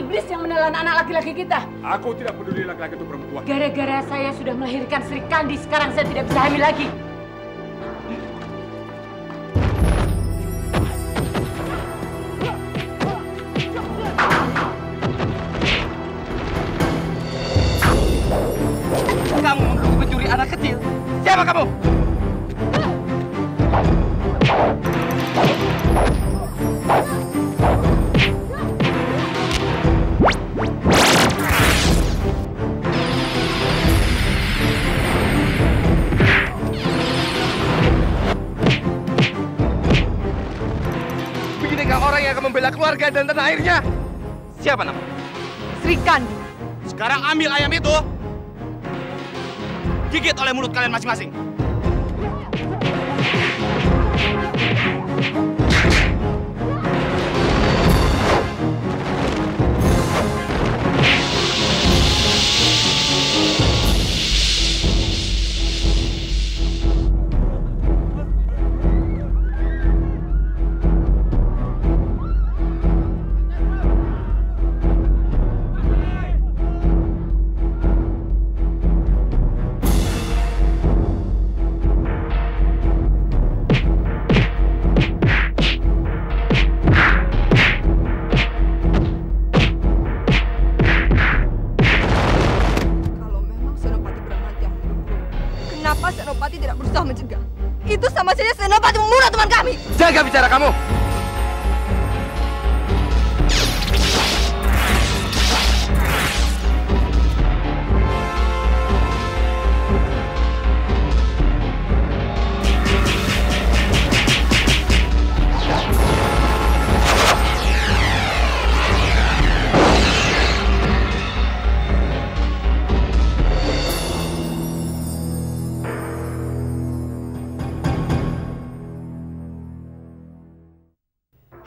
iblis yang menelan anak laki-laki kita. Aku tidak peduli laki-laki itu perempuan. Gara-gara saya sudah melahirkan Sri Kandi, sekarang saya tidak bisa hamil lagi. Kamu menuduh pencuri anak kecil. Siapa kamu? Beginikah orang yang akan membela keluarga dan tanah airnya? Siapa nama? Sri Kandi. Sekarang ambil ayam itu, gigit oleh mulut kalian masing-masing. Kenapa Senopati tidak berusaha mencegah? Itu sama saja Senopati membunuh teman kami. Jaga bicara kamu.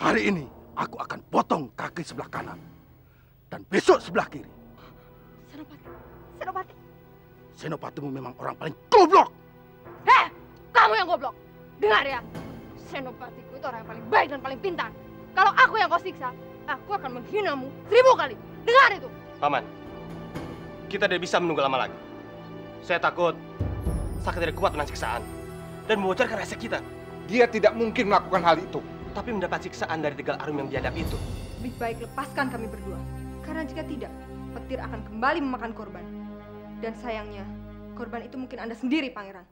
Hari ini aku akan potong kaki sebelah kanan dan besok sebelah kiri. Senopati. Senopatimu memang orang paling goblok. Heh, kamu yang goblok. Dengar ya, Senopatiku itu orang yang paling baik dan paling pintar. Kalau aku yang kau siksa, aku akan menghinamu 1000 kali. Dengar itu. Paman, kita tidak bisa menunggu lama lagi. Saya takut Saka tidak kuat menahan siksaan dan membocorkan rahasia kita. Dia tidak mungkin melakukan hal itu. Tapi mendapat siksaan dari Tegal Arum yang biadab itu. Lebih baik lepaskan kami berdua. Karena jika tidak, petir akan kembali memakan korban. Dan sayangnya, korban itu mungkin Anda sendiri, Pangeran.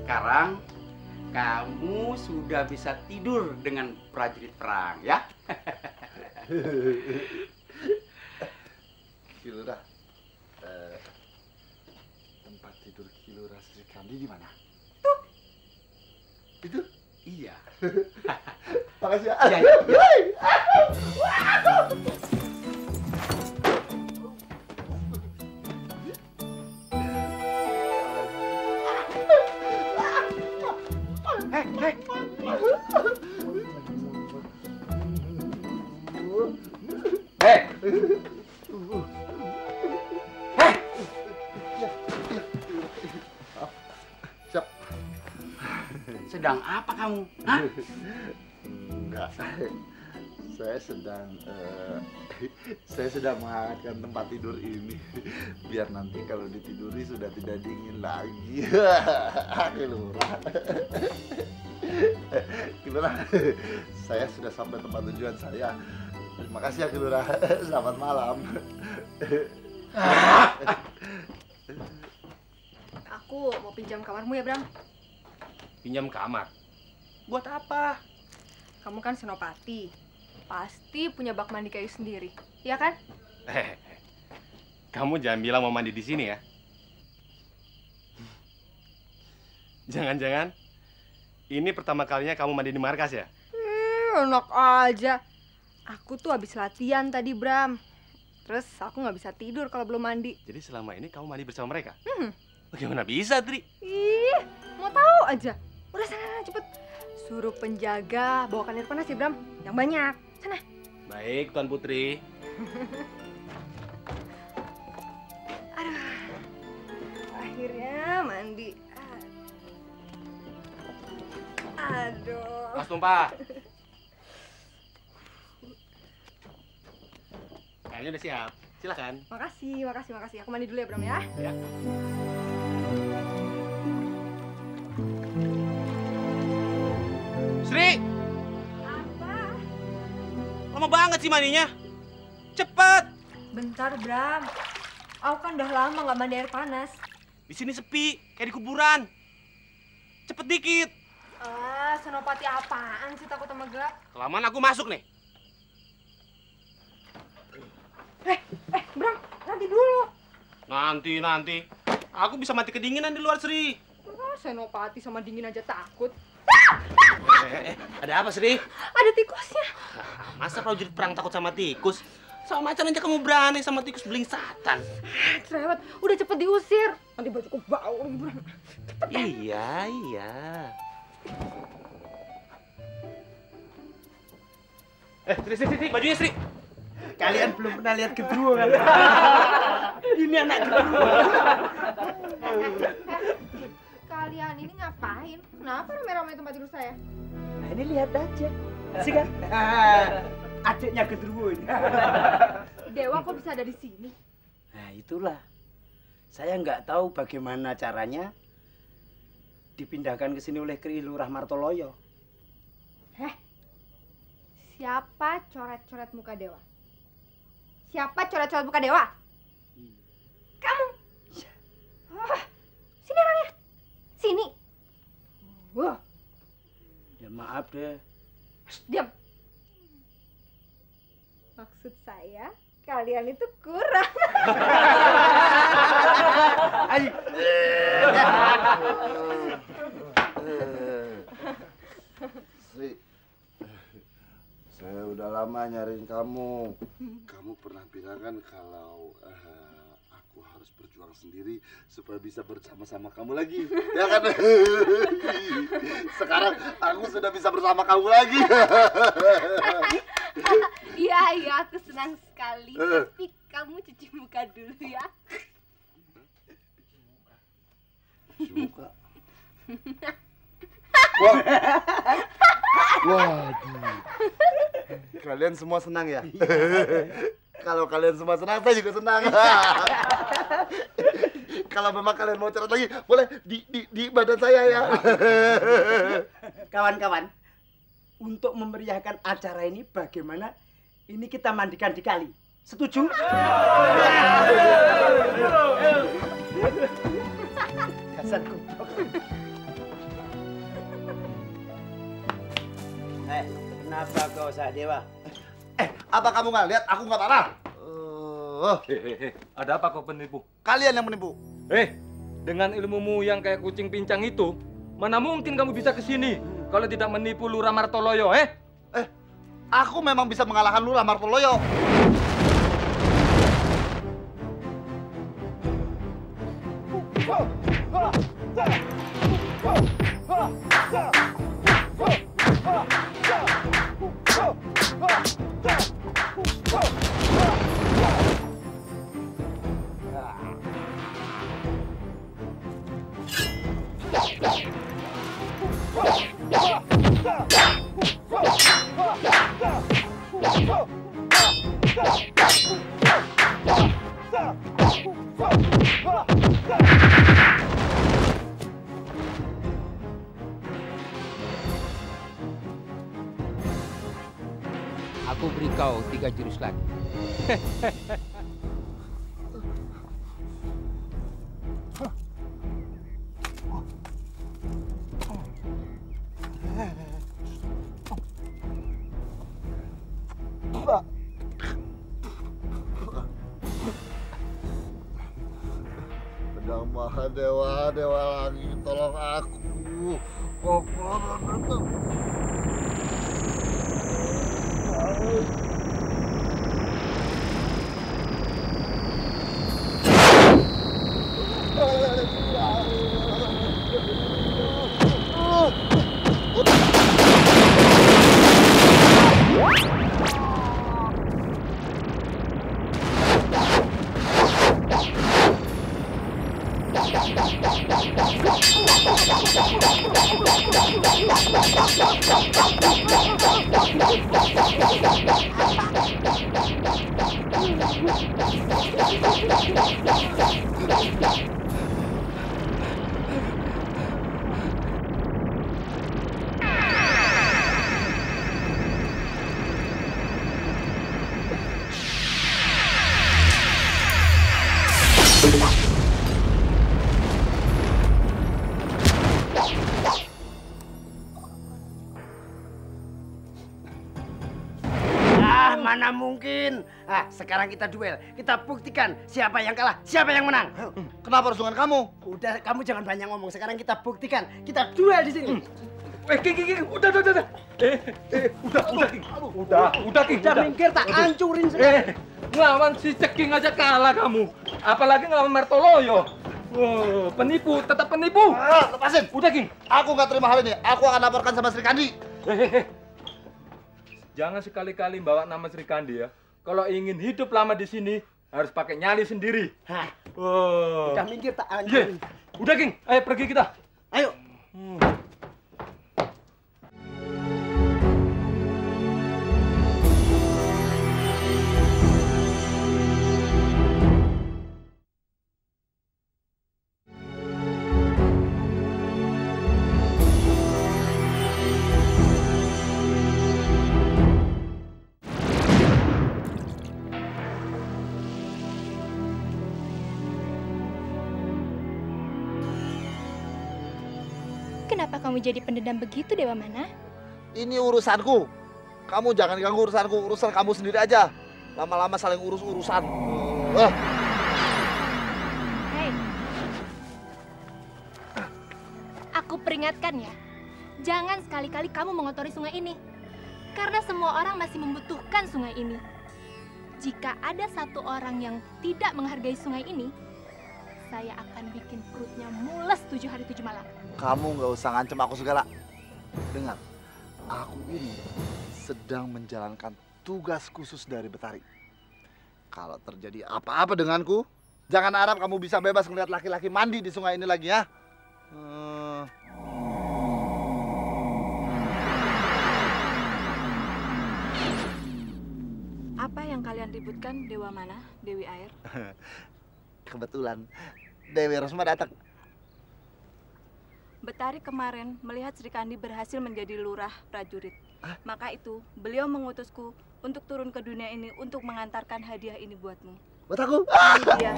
Sekarang kamu sudah bisa tidur dengan prajurit perang, ya? Kilurah, tempat tidur Kilurah Sri Kandi di mana? Tuh. Itu? Iya. Makasih ya. Iya, iya. Siap. Sedang apa kamu? Hah? Enggak. Saya sedang menghangatkan tempat tidur ini biar nanti kalau ditiduri sudah tidak dingin lagi. Kilurah. Kilurah, saya sudah sampai tempat tujuan saya. Terima kasih ya Kilurah. Selamat malam. Aku mau pinjam kamarmu ya, Bram. Pinjam kamar? Buat apa? Kamu kan Senopati. Pasti punya bak mandi kayu sendiri, ya kan? Kamu jangan bilang mau mandi di sini ya. Jangan-jangan ini pertama kalinya kamu mandi di markas ya? Enak aja. Aku tuh habis latihan tadi, Bram. Terus aku nggak bisa tidur kalau belum mandi. Jadi selama ini kamu mandi bersama mereka? Bagaimana bisa, Tri? Ih, mau tahu aja. Udah sana cepet. Suruh penjaga bawakan air panas ya, Bram. Yang banyak. Sana. Baik, Tuan Putri. Aduh. Akhirnya mandi. Aduh. Mas Tumpah. Kayaknya udah siap. Silakan. Makasih. Aku mandi dulu ya, Bram ya. Ya. Sri! Apa? Lama banget sih mandinya. Cepet. Bentar, Bram. Aku kan udah lama nggak mandi air panas. Di sini sepi, kayak di kuburan. Cepet dikit. Senopati apaan sih takut sama gelap? Kelamaan aku masuk nih. Bram, nanti dulu. Nanti. Aku bisa mati kedinginan di luar, Sri. Senopati sama dingin aja takut. Ada apa, Sri? Ada tikusnya. Masa prajurit perang takut sama tikus? Sama macan aja kamu berani sama tikus beling satan. Cerewet, udah cepet diusir. Nanti bajuku bau lagi, Bram. Iya. Sri, bajunya Sri. Kalian belum pernah lihat gendruwo kan? Ini anak gendruwo. Kalian ini ngapain? Kenapa rame-rame tempat tidur saya? Nah, ini lihat aja. Sih kan? Adiknya gendruwo ini. Dewa kok bisa ada di sini? Nah itulah, saya nggak tahu bagaimana caranya dipindahkan ke sini oleh Kri Lurah Martoloyo. Siapa coret-coret muka Dewa? Siapa coret-coret muka Dewa? Kamu? Sini orangnya. Sini. Wah. Ya maaf deh. Diam. Maksud saya, kalian itu kurang. Ayo. Sri, saya udah lama nyariin kamu. Kamu pernah bilang kan kalau aku harus berjuang sendiri supaya bisa bersama-sama kamu lagi, ya kan? Sekarang aku sudah bisa bersama kamu lagi. Iya, aku senang sekali. Tapi kamu cuci muka dulu ya. Cuci muka. Waduh. Kalian semua senang ya? Kalau kalian semua senang, saya juga senang. Kalau memang kalian mau cerita lagi, boleh di badan saya ya. Kawan-kawan, untuk memeriahkan acara ini bagaimana ini kita mandikan di kali? Setuju? Dasar goblok. Kenapa kau Dewa? Apa kamu nggak lihat? Aku nggak marah. Ada apa kau penipu? Kalian yang menipu. Dengan ilmumu yang kayak kucing pincang itu, mana mungkin kamu bisa ke sini kalau tidak menipu Lurah Martoloyo, Aku memang bisa mengalahkan Lurah Martoloyo. Aku beri kau 3 jurus lagi. Pedang Mahadewa, Dewa Langit, tolong aku. Mana mungkin. Ah, sekarang kita duel. Kita buktikan siapa yang kalah, siapa yang menang. Kenapa harus dengan kamu? Udah, kamu jangan banyak ngomong. Sekarang kita buktikan. Kita duel di sini. King, udah. Udah, King. Udah minggir, tak hancurin. Ngelawan si Ceking aja kalah kamu. Apalagi ngelawan Martoloyo. Wow, penipu, tetap penipu. Lepasin. Udah, King. Aku nggak terima hal ini. Aku akan laporkan sama Sri Kandi. Jangan sekali-kali bawa nama Sri Kandi ya. Kalau ingin hidup lama di sini, harus pakai nyali sendiri. Hah. Wow. Udah minggir, tak hancurin. Udah, King. Ayo pergi kita. Ayo. Kenapa kamu jadi pendendam begitu, Dewa Mana? Ini urusanku. Kamu jangan ganggu urusanku. Urusan kamu sendiri aja. Lama-lama saling urus-urusan. Hei. Aku peringatkan ya. Jangan sekali-kali kamu mengotori sungai ini. Karena semua orang masih membutuhkan sungai ini. Jika ada satu orang yang tidak menghargai sungai ini, saya akan bikin perutnya mules 7 hari 7 malam. Kamu nggak usah ngancem aku segala. Dengar, aku ini sedang menjalankan tugas khusus dari Betari. Kalau terjadi apa-apa denganku, jangan harap kamu bisa bebas melihat laki-laki mandi di sungai ini lagi ya. Apa yang kalian ributkan, Dewa Mana, Dewi Air? Kebetulan Dewi Rosma datang. Betari kemarin melihat Sri Kandi berhasil menjadi lurah prajurit. Maka itu, beliau mengutusku untuk turun ke dunia ini untuk mengantarkan hadiah ini buatmu. Buat aku? Ini dia.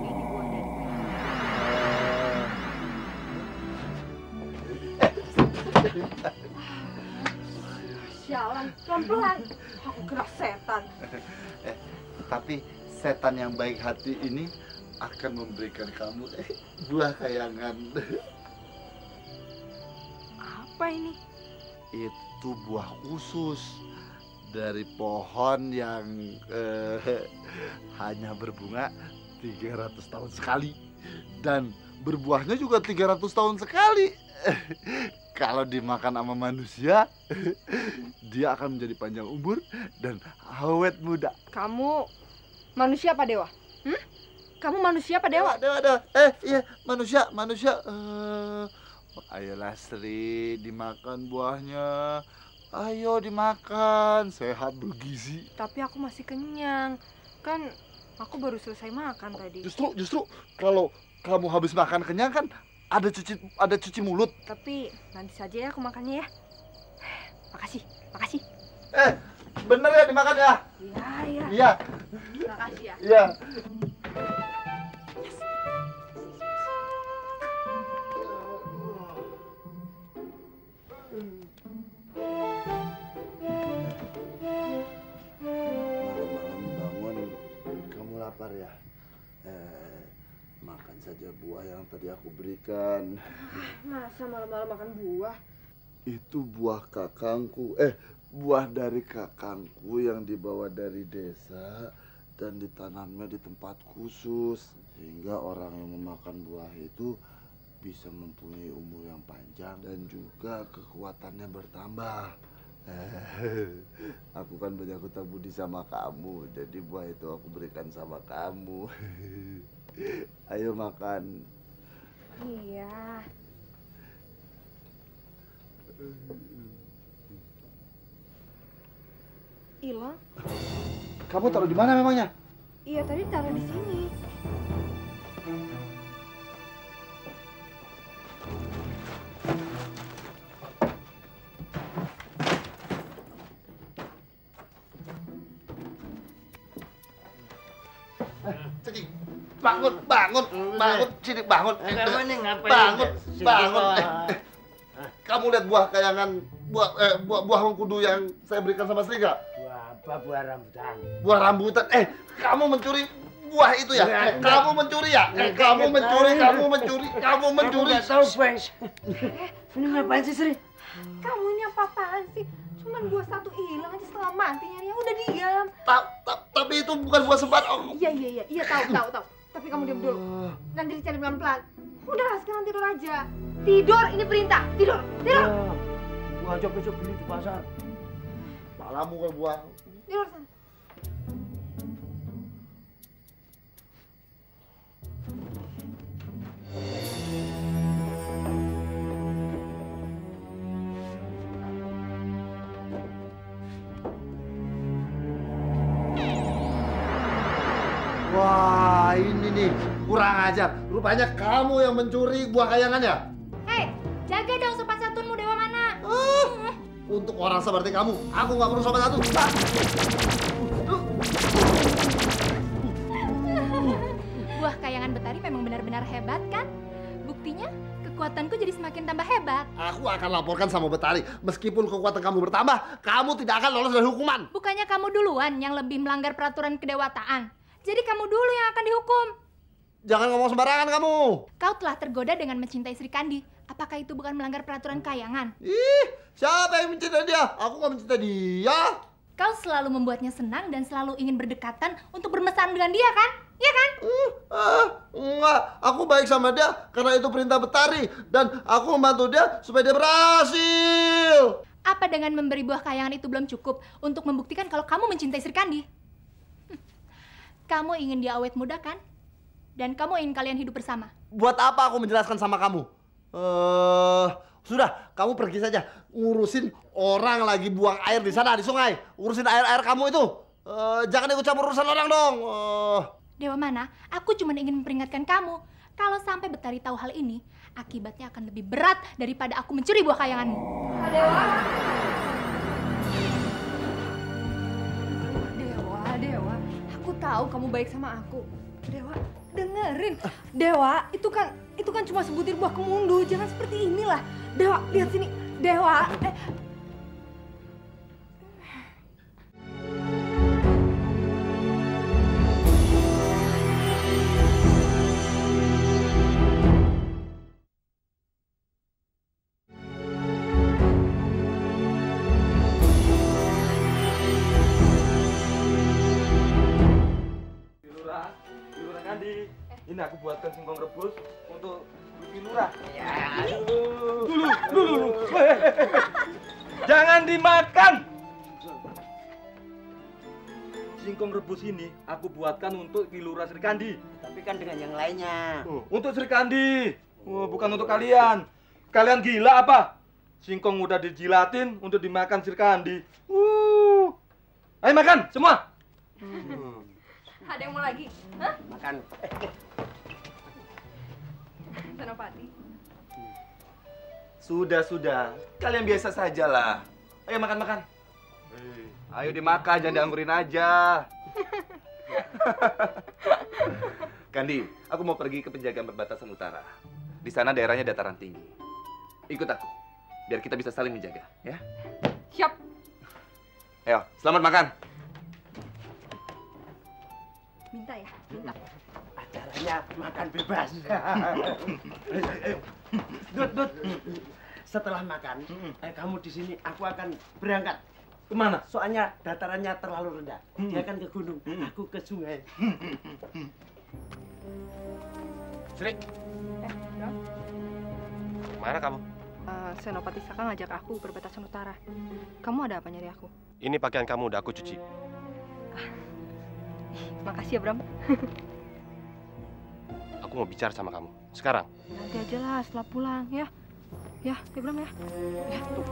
Ini buah dari Sialan, pelan-pelan. Aku kira setan. Tapi setan yang baik hati ini akan memberikan kamu buah kayangan. Apa ini? Itu buah usus dari pohon yang hanya berbunga 300 tahun sekali dan berbuahnya juga 300 tahun sekali. Kalau dimakan sama manusia, dia akan menjadi panjang umur dan awet muda. Kamu manusia apa dewa? Kamu manusia apa dewa? Dewa. Iya, manusia. Ayolah Sri, dimakan buahnya. Ayo dimakan, sehat bergizi. Tapi aku masih kenyang. Kan aku baru selesai makan tadi. Justru kalau kamu habis makan kenyang kan ada cuci mulut. Tapi nanti saja ya aku makannya ya. Makasih. Bener ya dimakan ya? Iya. Makasih ya. Iya. Malam-malam bangun, kamu lapar ya? Makan saja buah yang tadi aku berikan. Masa malam-malam makan buah? Itu buah kakangku, buah dari kakangku yang dibawa dari desa dan ditanamnya di tempat khusus sehingga orang yang memakan buah itu bisa mempunyai umur yang panjang dan juga kekuatannya bertambah. Aku kan banyak hutang budi sama kamu, jadi buah itu aku berikan sama kamu. Ayo makan. Iya. Hilang? Kamu taruh di mana memangnya? Iya, tadi taruh di sini. Ceking, bangun, Cidik, bangun. Kamu ini ngapain? Bangun. Kamu lihat buah kayangan, buah mengkudu yang saya berikan sama Sri nggak? Buah apa? Buah rambutan. Buah rambutan. Kamu mencuri buah itu ya? Kamu mencuri ya? Kamu mencuri. Nggak tahu, Bang. Ini ngapain sih, Sri? Kamunya apa-apaan sih? Cuman buah satu hilang aja setengah mati nyarinya. Udah diam. Tapi itu bukan buah sembarang. Iya, tahu. Tapi kamu diam dulu. Nanti dicari pelan-pelan. Udahlah, sekarang tidur aja. Tidur, ini perintah. Tidur. Gua aja besok beli di pasar. Malamu kayak buah. Tidur sana. Wah, ini nih kurang ajar. Rupanya kamu yang mencuri buah kayangan ya? Hei, jaga dong sopan santunmu, Dewa Mana. Untuk orang seperti kamu, aku nggak perlu sopan santun. Buah kayangan Betari memang benar-benar hebat kan? Buktinya, kekuatanku jadi semakin tambah hebat. Aku akan laporkan sama Betari. Meskipun kekuatan kamu bertambah, kamu tidak akan lolos dari hukuman. Bukannya kamu duluan yang lebih melanggar peraturan kedewataan. Jadi kamu dulu yang akan dihukum. Jangan ngomong sembarangan kamu. Kau telah tergoda dengan mencintai Sri Kandi. Apakah itu bukan melanggar peraturan kayangan? Siapa yang mencintai dia? Aku nggak mencintai dia. Kau selalu membuatnya senang dan selalu ingin berdekatan untuk bermesraan dengan dia kan? Iya kan? Enggak, aku baik sama dia karena itu perintah Betari. Dan aku membantu dia supaya dia berhasil. Apa dengan memberi buah kayangan itu belum cukup untuk membuktikan kalau kamu mencintai Sri Kandi? Kamu ingin dia awet muda kan? Dan kamu ingin kalian hidup bersama. Buat apa aku menjelaskan sama kamu? Sudah, kamu pergi saja. Ngurusin orang lagi buang air di sana, di sungai. Urusin air-air kamu itu. Jangan ikut campur urusan orang dong. Dewa Mana, aku cuma ingin memperingatkan kamu. Kalau sampai Betari tahu hal ini, akibatnya akan lebih berat daripada aku mencuri buah kayanganmu. Dewa. Dewa. Aku tahu kamu baik sama aku. Dewa, dengerin. Dewa, itu kan cuma sebutir buah kemundu. Jangan seperti inilah. Dewa, lihat sini. Dewa. Ini aku buatkan singkong rebus untuk Lurah. Ya. Dulu. Jangan dimakan. Singkong rebus ini aku buatkan untuk Lurah Sri Kandi. Tapi kan dengan yang lainnya. Untuk Sri Kandi. Bukan untuk kalian. Kalian gila apa? Singkong udah dijilatin untuk dimakan Sri Kandi. Ayo makan semua. Ada yang mau lagi? Hah? Makan. Senopati. Sudah. Kalian biasa sajalah. Ayo makan. Ayo dimakan, jangan dianggurin aja. Kandi, aku mau pergi ke penjagaan perbatasan utara. Di sana daerahnya dataran tinggi. Ikut aku, biar kita bisa saling menjaga, ya? Siap. Ayo, selamat makan. Minta. Acaranya makan bebas. Dut. Setelah makan, kamu di sini, aku akan berangkat. Kemana? Soalnya datarannya terlalu rendah. Dia kan ke gunung, aku ke sungai. Sri. Mana kamu? Senopati Saka ngajak aku perbatasan utara. Kamu ada apa nyari aku? Ini pakaian kamu udah aku cuci. Makasih ya, Bram. Aku mau bicara sama kamu. Sekarang. Nanti aja lah setelah pulang, ya. Ya, Bram ya. Ya, tuh.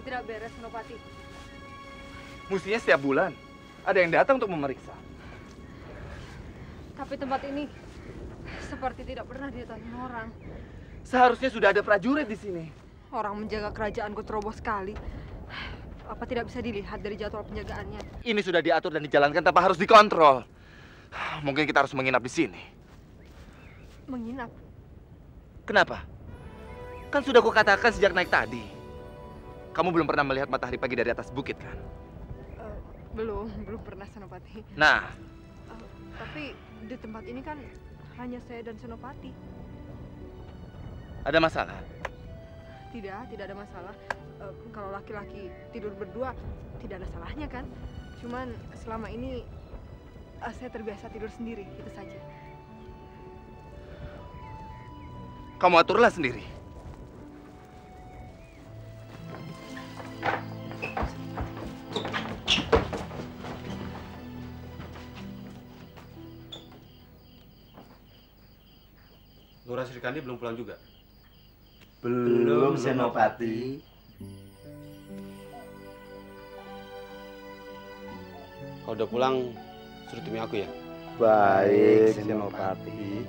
Tidak beres, Senopati. Mestinya setiap bulan ada yang datang untuk memeriksa. Tapi tempat ini seperti tidak pernah didatangi orang. Seharusnya sudah ada prajurit di sini. Orang menjaga kerajaanku terobos sekali. Apa tidak bisa dilihat dari jadwal penjagaannya? Ini sudah diatur dan dijalankan tanpa harus dikontrol. Mungkin kita harus menginap di sini. Menginap? Kenapa? Kan sudah kukatakan sejak naik tadi. Kamu belum pernah melihat matahari pagi dari atas bukit, kan? Belum pernah, Senopati. Nah. Tapi di tempat ini kan hanya saya dan Senopati. Ada masalah? Tidak ada masalah. Kalau laki-laki tidur berdua, tidak ada salahnya kan? Cuman selama ini saya terbiasa tidur sendiri, itu saja. Kamu aturlah sendiri. Lurah Srikandi belum pulang juga? Belum, Senopati. Kalau udah pulang, suruh temui aku ya. Baik, Senopati.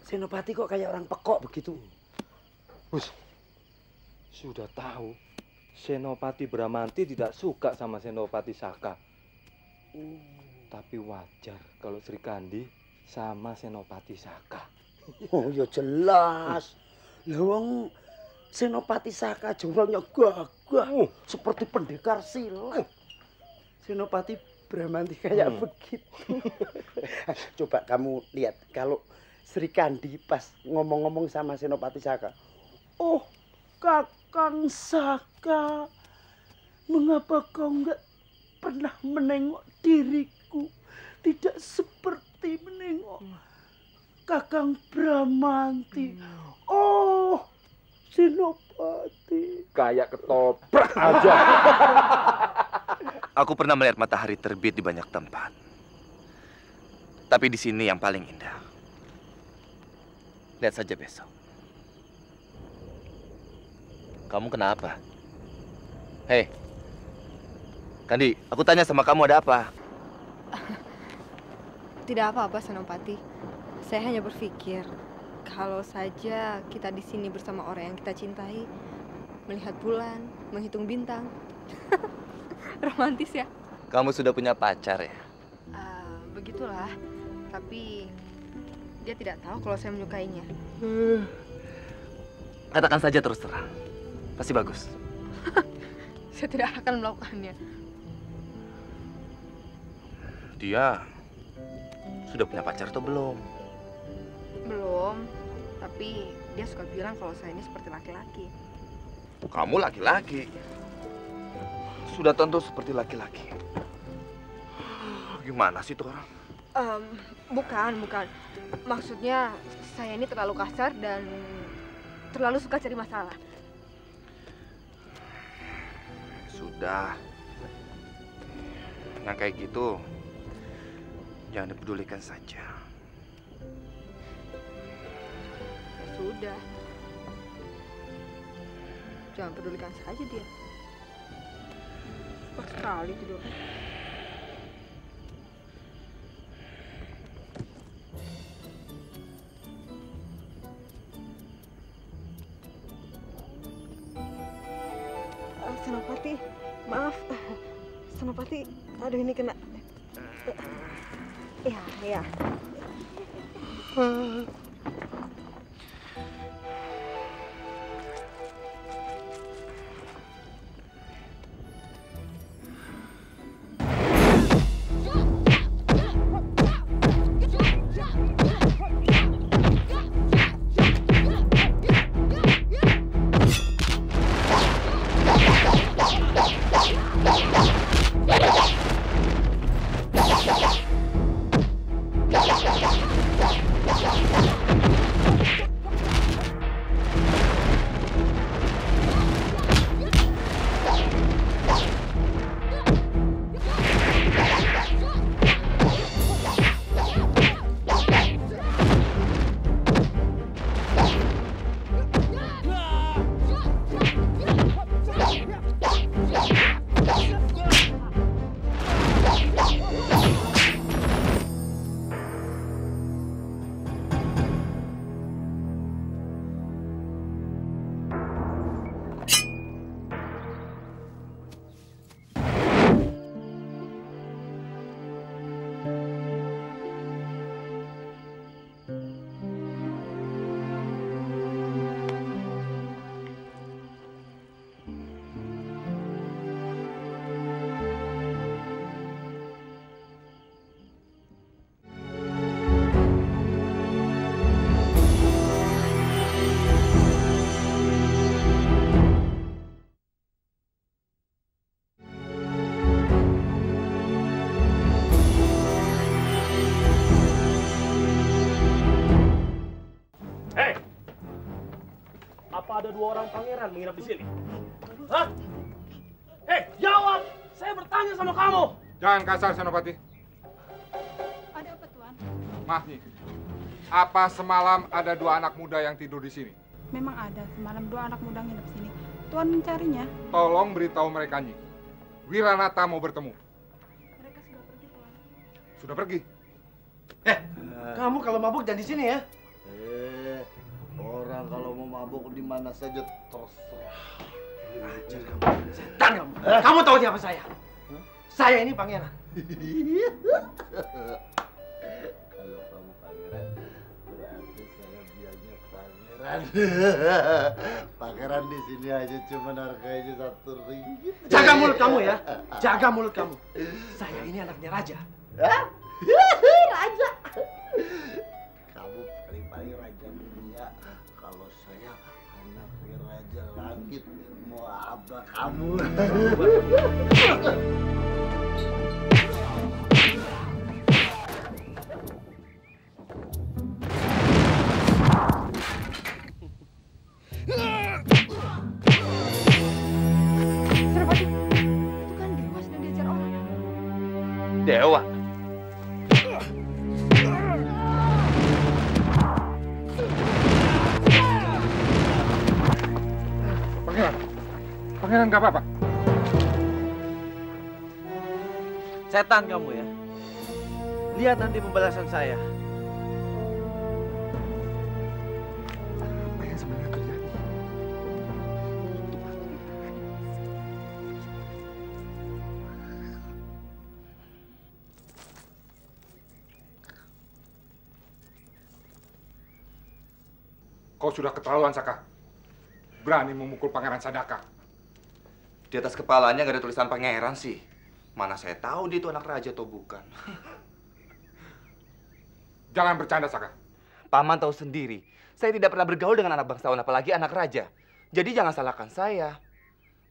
Senopati kok kayak orang pekok begitu? Sudah tahu, Senopati Bramanti tidak suka sama Senopati Saka. Tapi wajar kalau Srikandi sama Senopati Saka. Oh ya jelas. Lah wong Senopati Saka jumlahnya gagah, seperti pendekar silat. Senopati Bramanti kayak begitu. Coba kamu lihat kalau Srikandi pas ngomong-ngomong sama Senopati Saka. Oh, Kakang Saka, mengapa kau enggak pernah menengok diriku? Tidak seperti menengok Kakang Bramanti. Oh, Senopati. Kayak ketoprak aja. Aku pernah melihat matahari terbit di banyak tempat. Tapi di sini yang paling indah. Lihat saja besok. Kamu kenapa? Hei, Kandi, aku tanya sama kamu ada apa? Tidak apa-apa, Senopati. Saya hanya berpikir, kalau saja kita di sini bersama orang yang kita cintai, melihat bulan, menghitung bintang. Romantis ya? Kamu sudah punya pacar ya? Begitulah, tapi dia tidak tahu kalau saya menyukainya. Katakan saja terus terang. Pasti bagus. Saya tidak akan melakukannya. Dia sudah punya pacar atau belum? Belum, tapi dia suka bilang kalau saya ini seperti laki-laki. Kamu laki-laki. Sudah tentu seperti laki-laki. Gimana sih tuh orang? Bukan. Maksudnya saya ini terlalu kasar dan terlalu suka cari masalah. Sudah. Yang kayak gitu, jangan dipedulikan saja. Sudah. Jangan pedulikan saja dia. Suka sekali tidurnya. Senopati, maaf. Senopati, aduh ini kena. Ya. Yeah. ada 2 orang pangeran menginap di sini? Hah? Hei, jawab! Saya bertanya sama kamu. Jangan kasar, Senopati. Ada apa, Tuan? Maaf nih. Apa semalam ada 2 anak muda yang tidur di sini? Memang ada. Semalam 2 anak muda nginep sini. Tuan mencarinya. Tolong beritahu mereka, Nyi. Wiranata mau bertemu. Mereka sudah pergi, Tuan. Sudah pergi? Kamu kalau mabuk jangan di sini ya. Orang kalau mau mabuk di mana saja terserah. Setan kamu. Kamu tahu siapa saya? Saya ini pangeran. Kalau kamu pangeran, berarti saya biarnya pangeran. Pangeran di sini aja cuma harganya 1 ringgit. Jaga mulut kamu ya. Jaga mulut kamu. Saya ini anaknya raja. Raja. Kamu paling raja dunia. Kalau saya anaknya raja langit. Mau apa kamu? Senopati, itu kan Dewa sedang diajar orang. Dewa? Pangeran nggak apa-apa? Setan kamu ya. Lihat nanti pembalasan saya. Apa yang sebenarnya terjadi? Kau sudah keterlaluan, Saka. Berani memukul Pangeran Sadaka. Di atas kepalanya nggak ada tulisan pangeran sih. Mana saya tahu dia itu anak raja atau bukan. Jangan bercanda, Saka. Paman tahu sendiri, saya tidak pernah bergaul dengan anak bangsawan, apalagi anak raja. Jadi jangan salahkan saya.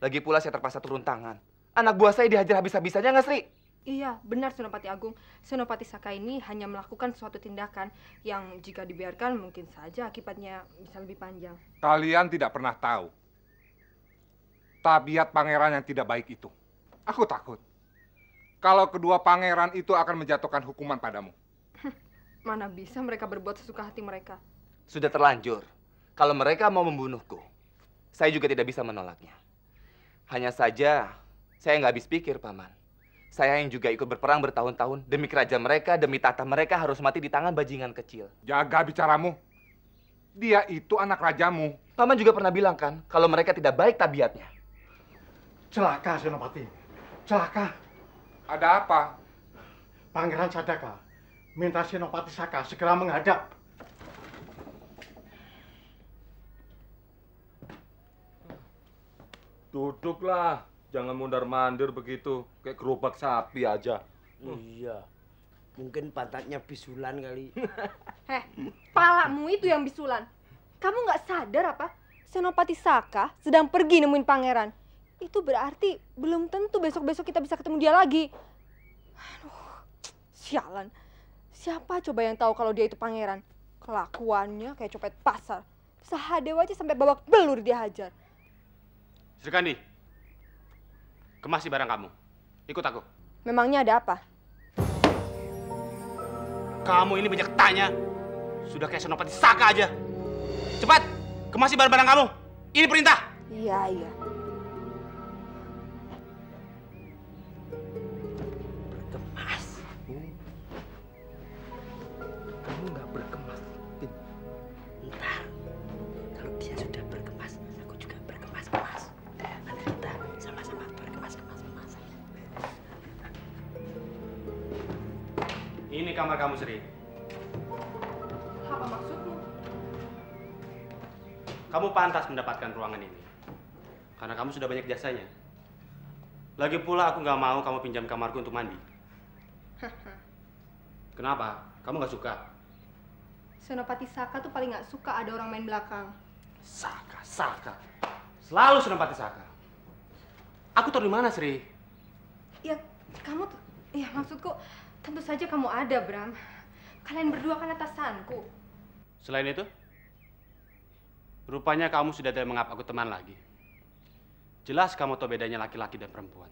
Lagi pula saya terpaksa turun tangan. Anak buah saya dihajar habis-habisannya nggak, Sri? Iya, benar Senopati Agung. Senopati Saka ini hanya melakukan suatu tindakan yang jika dibiarkan mungkin saja akibatnya bisa lebih panjang. Kalian tidak pernah tahu tabiat pangeran yang tidak baik itu. Aku takut kalau kedua pangeran itu akan menjatuhkan hukuman padamu. Mana bisa mereka berbuat sesuka hati mereka. Sudah terlanjur. Kalau mereka mau membunuhku, saya juga tidak bisa menolaknya. Hanya saja, saya nggak habis pikir, Paman. Saya yang juga ikut berperang bertahun-tahun demi kerajaan mereka, demi tata mereka harus mati di tangan bajingan kecil. Jaga bicaramu. Dia itu anak rajamu. Paman juga pernah bilang kan, kalau mereka tidak baik tabiatnya. Celaka, Senopati. Celaka. Ada apa? Pangeran Sadaka minta Senopati Saka segera menghadap. Duduklah. Jangan mundar-mandir begitu. Kayak gerobak sapi aja. Iya. Mungkin pantatnya bisulan kali. Palamu itu yang bisulan. Kamu nggak sadar apa? Senopati Saka sedang pergi nemuin pangeran. Itu berarti belum tentu besok-besok kita bisa ketemu dia lagi. Aduh, sialan. Siapa coba yang tahu kalau dia itu pangeran? Kelakuannya kayak copet pasar. Sahadewa aja sampai babak belur dia hajar. Sri Kandi, kemasi barang kamu. Ikut aku. Memangnya ada apa? Kamu ini banyak tanya. Sudah kayak Senopati Saka aja. Cepat, kemasi barang-barang kamu. Ini perintah. Iya, iya. Berkemas. Kamu nggak berkemas. Entah. Kalau dia sudah berkemas, aku juga berkemas-kemas. Nanti kita sama-sama berkemas-kemas. Ini kamar kamu, Sri. Apa maksudmu? Kamu pantas mendapatkan ruangan ini. Karena kamu sudah banyak jasanya. Lagi pula aku nggak mau kamu pinjam kamarku untuk mandi. Kenapa? Kamu nggak suka? Senopati Saka tuh paling nggak suka ada orang main belakang. Saka. Selalu Senopati Saka. Aku tahu di mana, Sri. Ya, kamu tuh, ya maksudku tentu saja kamu ada, Bram. Kalian berdua kan atasanku. Selain itu? Rupanya kamu sudah tidak menganggap aku teman lagi. Jelas kamu tahu bedanya laki-laki dan perempuan.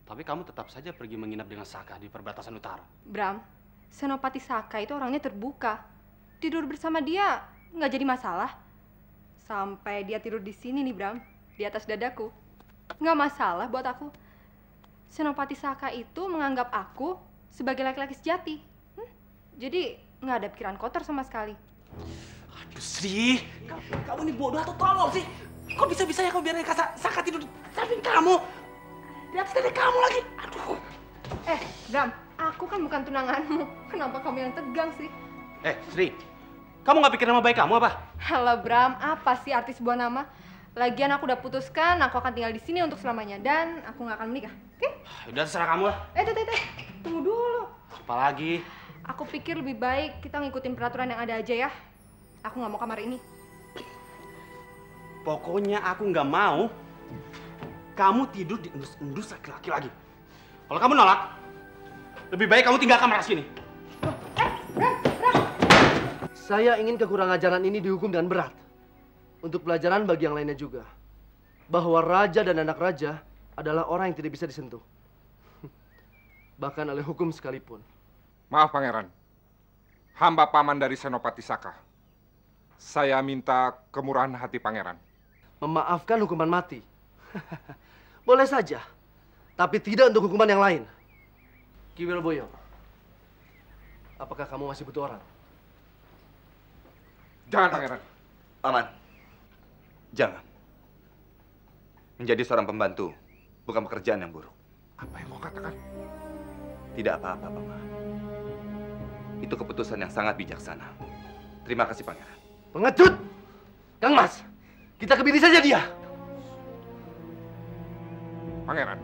Tapi kamu tetap saja pergi menginap dengan Saka di perbatasan utara. Bram, Senopati Saka itu orangnya terbuka. Tidur bersama dia nggak jadi masalah. Sampai dia tidur di sini nih, Bram, di atas dadaku. Nggak masalah buat aku. Senopati Saka itu menganggap aku sebagai laki-laki sejati. Jadi nggak ada pikiran kotor sama sekali. Aduh, Sri, kamu ini bodoh atau tolol sih? Kok bisa-bisanya kamu biarin Saka tidur di samping kamu? Di atas dada kamu lagi. Aduh. Bram, aku kan bukan tunanganmu. Kenapa kamu yang tegang sih? Sri, kamu nggak pikir nama baik kamu apa? Halo Bram, apa sih arti sebuah nama? Lagian aku udah putuskan, aku akan tinggal di sini untuk selamanya dan aku nggak akan menikah. Oke? Udah terserah kamu lah. Tunggu dulu. Apalagi? Aku pikir lebih baik kita ngikutin peraturan yang ada aja ya. Aku nggak mau kamar ini. Pokoknya aku nggak mau kamu tidur di endus-endus laki-laki lagi. Kalau kamu nolak, lebih baik kamu tinggalkan kamar sini. Saya ingin kekurang ajaran ini dihukum dengan berat. Untuk pelajaran bagi yang lainnya juga. Bahwa raja dan anak raja adalah orang yang tidak bisa disentuh. Bahkan oleh hukum sekalipun. Maaf, Pangeran. Hamba paman dari Senopati Saka. Saya minta kemurahan hati Pangeran. Memaafkan hukuman mati. Boleh saja. Tapi tidak untuk hukuman yang lain. Ki Wilboyo, apakah kamu masih butuh orang? Jangan, Pangeran. Paman, jangan. Menjadi seorang pembantu bukan pekerjaan yang buruk. Apa yang kau katakan? Tidak apa-apa, Paman. Itu keputusan yang sangat bijaksana. Terima kasih, Pangeran. Pengecut! Kang Mas, kita kebiri saja dia. Pangeran,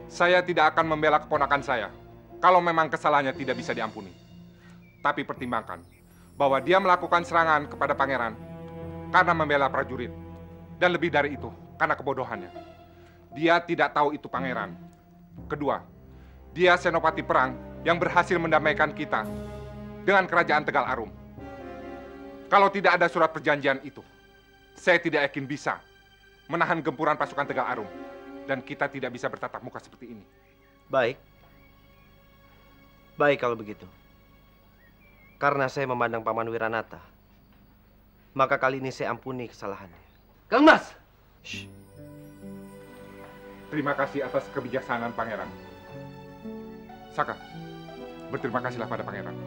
saya tidak akan membela keponakan saya kalau memang kesalahannya tidak bisa diampuni. Tapi pertimbangkan bahwa dia melakukan serangan kepada Pangeran karena membela prajurit. Dan lebih dari itu, karena kebodohannya. Dia tidak tahu itu Pangeran. Kedua, dia senopati perang yang berhasil mendamaikan kita dengan kerajaan Tegal Arum. Kalau tidak ada surat perjanjian itu, saya tidak yakin bisa menahan gempuran pasukan Tegal Arum. Dan kita tidak bisa bertatap muka seperti ini. Baik. Baik kalau begitu. Karena saya memandang Paman Wiranata, maka kali ini saya ampuni kesalahannya. Kang Mas! Shh. Terima kasih atas kebijaksanaan Pangeran. Saka, berterima kasihlah pada Pangeran.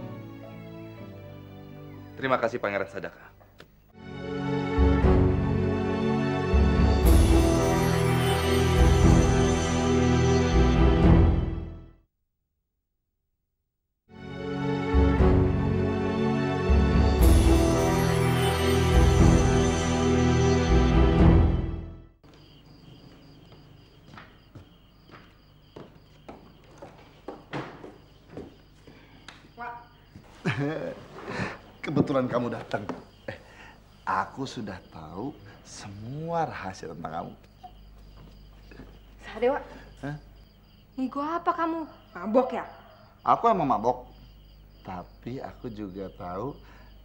Terima kasih, Pangeran Sadaka. Kebetulan kamu datang. Aku sudah tahu semua rahasia tentang kamu. Sadewa. Ngigo apa kamu? Mabok ya? Aku emang mabok. Tapi aku juga tahu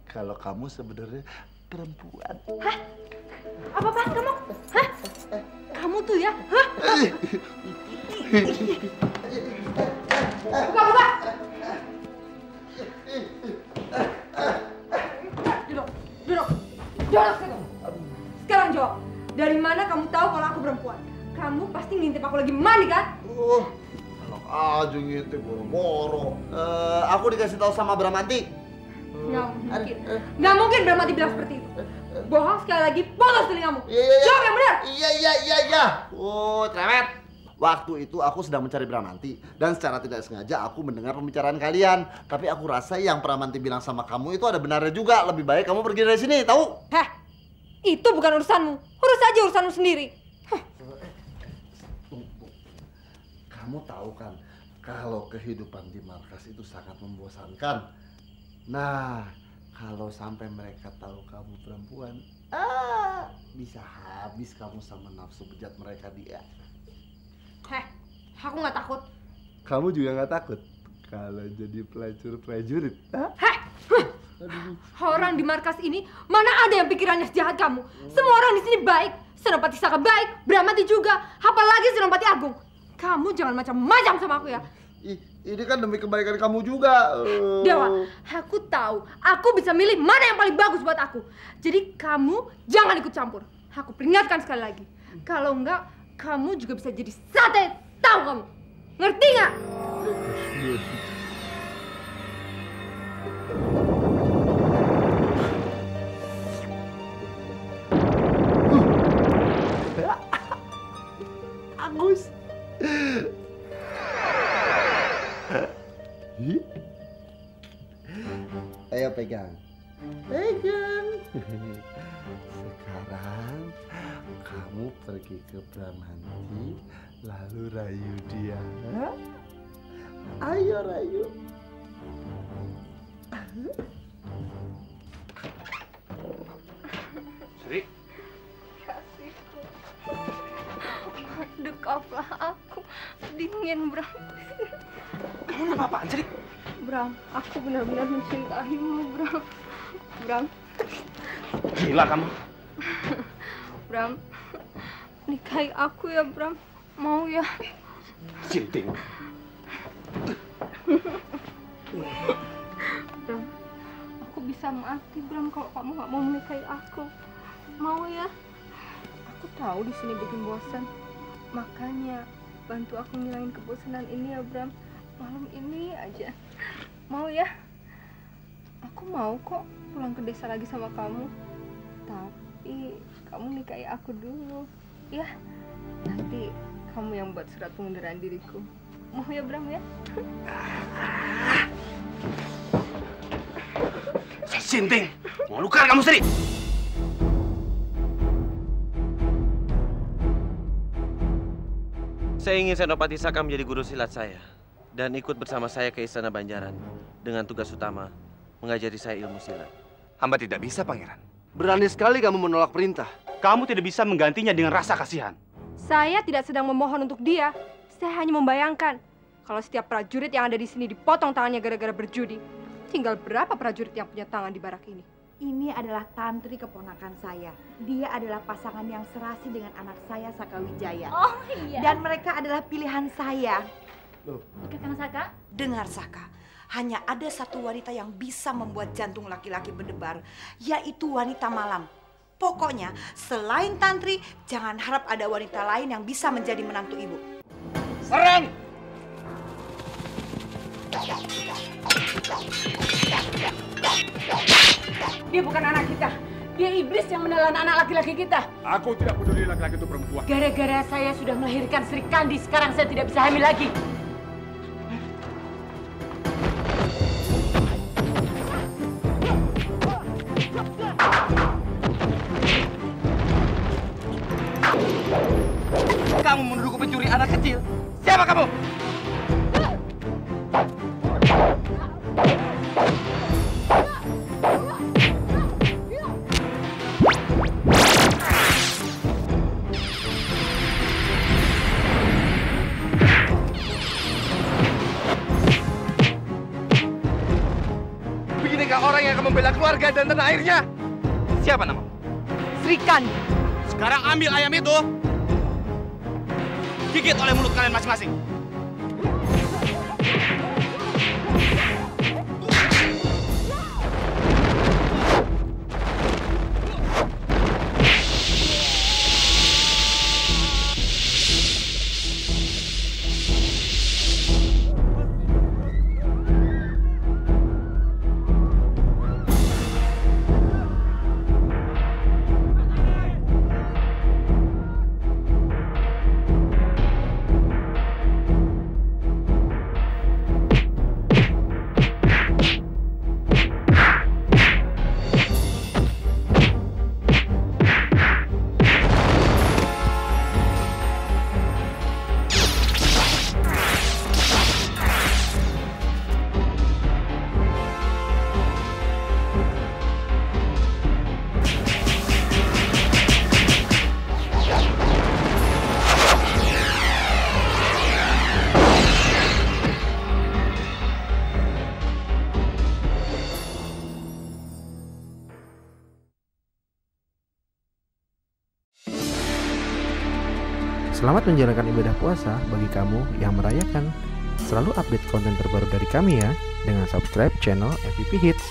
kalau kamu sebenarnya perempuan. Hah? Apa-apaan kamu? Hah? Kamu tuh ya? Hah? Buka! Duduk. Sekarang jawab. Dari mana kamu tahu kalau aku perempuan? Kamu pasti ngintip aku lagi mandi kan? Enak aja ngintip boro-boro. Aku dikasih tahu sama Bramanti. Nggak mungkin. Nggak mungkin Bramanti bilang seperti itu. Bohong sekali lagi, potos telingamu. Jawab yang benar. Iya. Oh, cerewet. Waktu itu aku sedang mencari Bramanti dan secara tidak sengaja aku mendengar pembicaraan kalian. Tapi aku rasa yang Bramanti bilang sama kamu itu ada benarnya juga. Lebih baik kamu pergi dari sini, tahu? Heh, itu bukan urusanmu. Urus aja urusanmu sendiri. Kamu tahu kan kalau kehidupan di markas itu sangat membosankan. Nah, kalau sampai mereka tahu kamu perempuan, bisa habis kamu sama nafsu bejat mereka dia. Heh, aku nggak takut. Kamu juga nggak takut kalau jadi pelacur prajurit? Heh, Orang di markas ini mana ada yang pikirannya sejahat kamu? Semua orang di sini baik. Senopati Saka baik, Bramati juga. Apalagi Senopati Agung. Kamu jangan macam-macam sama aku ya. Ini kan demi kebaikan kamu juga. Dewa, aku tahu. Aku bisa milih mana yang paling bagus buat aku. Jadi kamu jangan ikut campur. Aku peringatkan sekali lagi. Kalau enggak, kamu juga bisa jadi sate. Tahu kamu? Ngerti nggak? Agus. Ayo pegang. Pegang. Sekarang kamu pergi ke Bramati, lalu rayu dia. Ayo rayu. Sri. Kasihku. Dekaplah aku. Dingin, Bram. Kamu apa-apaan, Sri? Bram, aku benar-benar mencintaimu, Bram. Bram. Gila kamu. Bram, nikahi aku ya, Bram. Mau ya? Sinting. Bram, aku bisa mati, Bram, kalau kamu nggak mau menikahi aku. Mau ya? Aku tahu di sini bikin bosan. Makanya bantu aku ngilangin kebosanan ini ya, Bram. Malam ini aja. Mau ya? Aku mau kok pulang ke desa lagi sama kamu. Tapi kamu nikahi aku dulu, ya. Nanti kamu yang buat surat pengunduran diriku. Mau ya, Bram ya? Sinting, mau lukar kamu, Sri. Saya ingin Senopati Saka menjadi guru silat saya dan ikut bersama saya ke Istana Banjaran dengan tugas utama mengajari saya ilmu silat. Hamba tidak bisa, Pangeran. Berani sekali kamu menolak perintah. Kamu tidak bisa menggantinya dengan rasa kasihan. Saya tidak sedang memohon untuk dia. Saya hanya membayangkan kalau setiap prajurit yang ada di sini dipotong tangannya gara-gara berjudi. Tinggal berapa prajurit yang punya tangan di barak ini? Ini adalah tantri keponakan saya. Dia adalah pasangan yang serasi dengan anak saya, Saka Wijaya. Oh iya. Dan mereka adalah pilihan saya. Loh, Kakang Saka? Dengar, Saka. Hanya ada satu wanita yang bisa membuat jantung laki-laki berdebar, yaitu wanita malam. Pokoknya, selain tantri, jangan harap ada wanita lain yang bisa menjadi menantu ibu. Serang! Dia bukan anak kita. Dia iblis yang menelan anak laki-laki kita. Aku tidak peduli laki-laki itu perempuan. Gara-gara saya sudah melahirkan Sri Kandi, sekarang saya tidak bisa hamil lagi. Kamu menuduhku pencuri anak kecil. Siapa kamu? Beginikah orang yang akan membela keluarga dan tanah airnya? Siapa namamu? Sri Kandi. Sekarang ambil ayam itu. Gigit oleh mulut kalian masing-masing. Selamat menjalankan ibadah puasa bagi kamu yang merayakan. Selalu update konten terbaru dari kami ya, dengan subscribe channel MVP Hits.